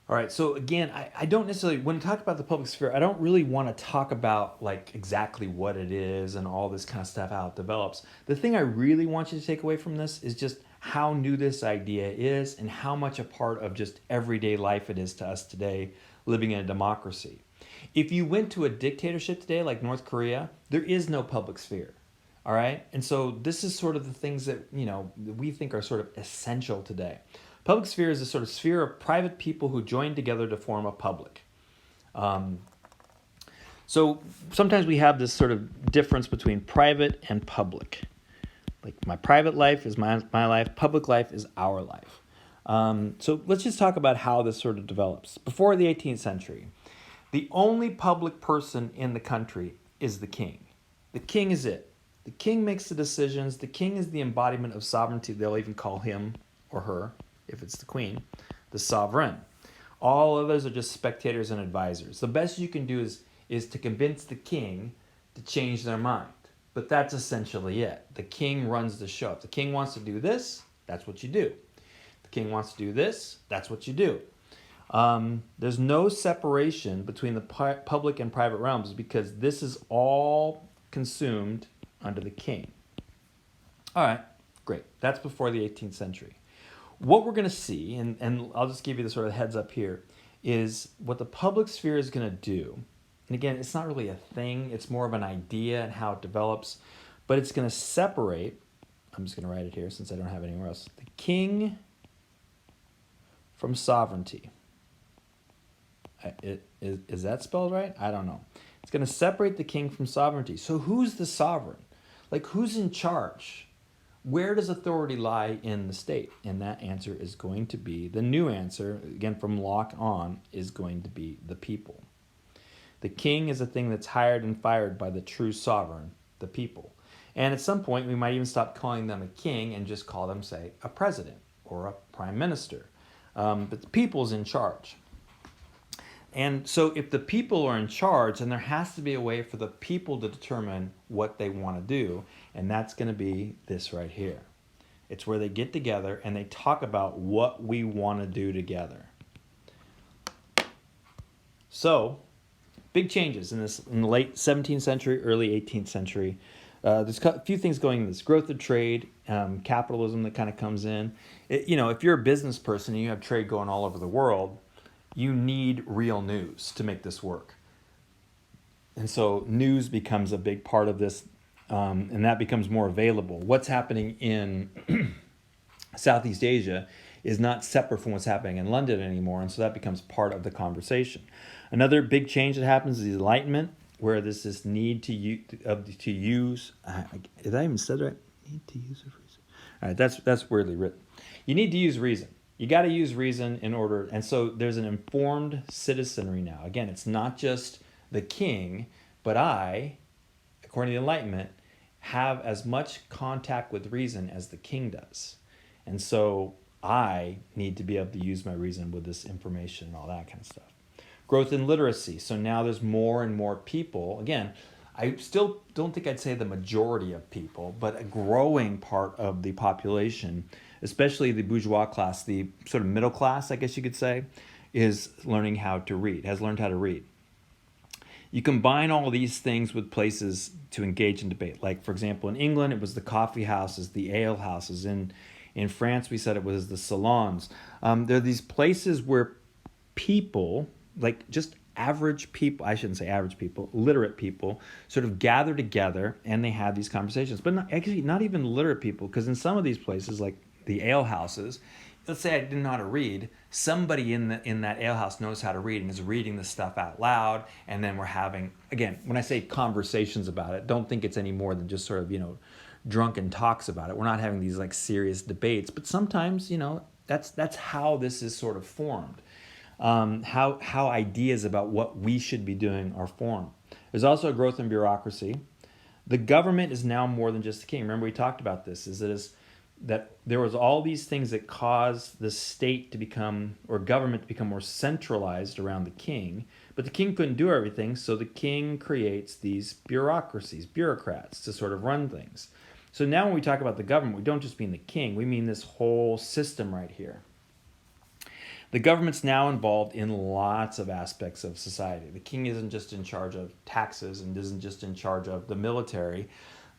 All right, so again, I don't necessarily, when I talk about the public sphere, I don't really want to talk about like exactly what it is and all this kind of stuff, how it develops. The thing I really want you to take away from this is just how new this idea is and how much a part of just everyday life it is to us today living in a democracy. If you went to a dictatorship today, like North Korea, there is no public sphere. All right. And so this is sort of the things that, we think are sort of essential today. Public sphere is a sort of sphere of private people who join together to form a public. Um, so sometimes we have this sort of difference between private and public. Like my private life is my life, public life is our life. So let's just talk about how this sort of develops. Before the 18th century, the only public person in the country is the king. The king is it. The king makes the decisions. The king is the embodiment of sovereignty. They'll even call him or her, if it's the queen, the sovereign. All others are just spectators and advisors. The best you can do is to convince the king to change their mind. But that's essentially it. The king runs the show. If the king wants to do this, that's what you do. If the king wants to do this, that's what you do. There's no separation between the public and private realms because this is all consumed under the king. All right, great. That's before the 18th century. What we're going to see, and I'll just give you the sort of heads up here, is what the public sphere is going to do. And again, it's not really a thing. It's more of an idea and how it develops. But it's going to separate, I'm just going to write it here since I don't have it anywhere else, the king from sovereignty. Is that spelled right? I don't know. It's going to separate the king from sovereignty. So who's the sovereign? Like, who's in charge? Where does authority lie in the state? And that answer is going to be, the new answer, again from Locke on, is going to be the people. The king is a thing that's hired and fired by the true sovereign, the people. And at some point, we might even stop calling them a king and just call them, say, a president or a prime minister. But the people's in charge. And so if the people are in charge, then there has to be a way for the people to determine what they want to do. And that's going to be this right here. It's where they get together and they talk about what we want to do together. So, big changes in the late 17th century, early 18th century. There's a few things going in this. Growth of trade, capitalism that kind of comes in. If you're a business person and you have trade going all over the world, you need real news to make this work. And so news becomes a big part of this, and that becomes more available. What's happening in Southeast Asia is not separate from what's happening in London anymore, and so that becomes part of the conversation. Another big change that happens is the Enlightenment, where there's this need to use. Did I even said right? Need to use of reason. All right, that's weirdly written. You need to use reason. You got to use reason in order, and so there's an informed citizenry now. Again, it's not just the king, but I, according to the Enlightenment, have as much contact with reason as the king does. And so I need to be able to use my reason with this information and all that kind of stuff. Growth in literacy. So now there's more and more people. Again, I still don't think I'd say the majority of people, but a growing part of the population, especially the bourgeois class, the sort of middle class, I guess you could say, is learning how to read, has learned how to read. You combine all these things with places to engage in debate. Like, for example, in England, it was the coffee houses, the ale houses. In France, we said it was the salons. There are these places where people, like just average people, I shouldn't say average people, literate people, sort of gather together and they have these conversations. But not even literate people, because in some of these places, like the ale houses, let's say I didn't know how to read, somebody in that ale house knows how to read and is reading the stuff out loud, and then we're having, again, when I say conversations about it, don't think it's any more than just sort of, drunken talks about it. We're not having these like serious debates, but sometimes, that's how this is sort of formed. How ideas about what we should be doing are formed. There's also a growth in bureaucracy. The government is now more than just the king. Remember we talked about this, that there was all these things that caused the state to become, or government to become more centralized around the king, but the king couldn't do everything, so the king creates these bureaucrats to sort of run things. So now when we talk about the government, we don't just mean the king, we mean this whole system right here. The government's now involved in lots of aspects of society. The king isn't just in charge of taxes and isn't just in charge of the military,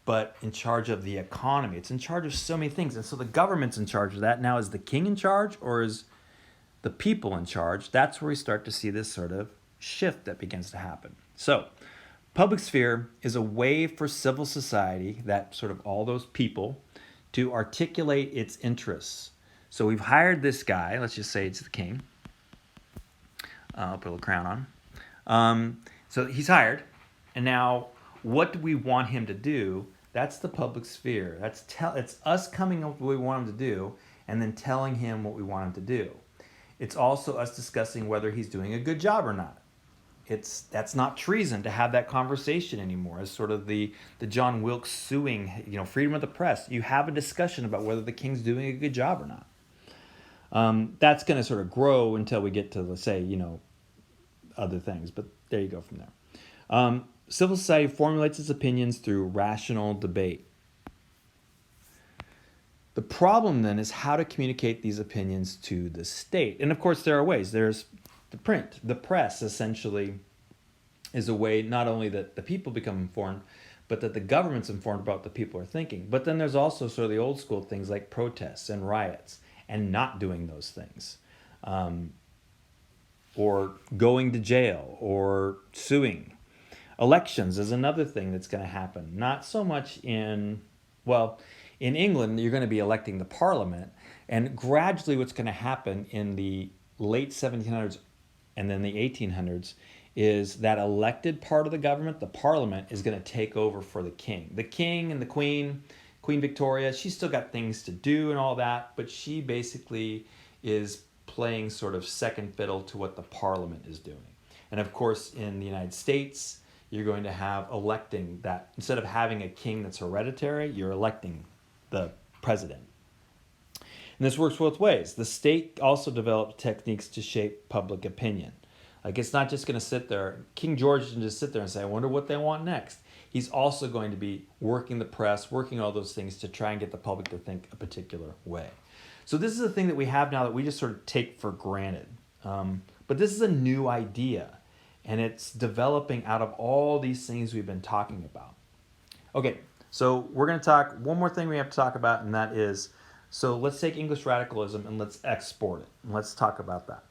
but in charge of the economy. It's in charge of so many things. And so the government's in charge of that. Now, is the king in charge or is the people in charge? That's where we start to see this sort of shift that begins to happen. So, public sphere is a way for civil society, that sort of all those people, to articulate its interests. So we've hired this guy, let's just say it's the king. I'll put a little crown on. So he's hired, and now what do we want him to do? That's the public sphere. It's us coming up with what we want him to do, and then telling him what we want him to do. It's also us discussing whether he's doing a good job or not. That's not treason to have that conversation anymore. As sort of the John Wilkes suing, freedom of the press. You have a discussion about whether the king's doing a good job or not. That's going to sort of grow until we get to, let's say, other things. But there you go from there. Civil society formulates its opinions through rational debate. The problem then is how to communicate these opinions to the state. And of course there are ways. There's the press essentially is a way not only that the people become informed, but that the government's informed about what the people are thinking. But then there's also sort of the old school things like protests and riots and not doing those things. Or going to jail or suing. Elections is another thing that's going to happen. Not so much in England, you're going to be electing the parliament. And gradually what's going to happen in the late 1700s and then the 1800s is that elected part of the government, the parliament, is going to take over for the king. The king and the Queen Victoria, she's still got things to do and all that, but she basically is playing sort of second fiddle to what the parliament is doing. And of course, in the United States, you're going to have electing that. Instead of having a king that's hereditary, you're electing the president. And this works both ways. The state also developed techniques to shape public opinion. Like, it's not just going to sit there. King George didn't just sit there and say, I wonder what they want next. He's also going to be working the press, working all those things to try and get the public to think a particular way. So this is a thing that we have now that we just sort of take for granted. But this is a new idea, and it's developing out of all these things we've been talking about. Okay, so we're going to talk, one more thing we have to talk about, and that is, so let's take English radicalism and let's export it. And let's talk about that.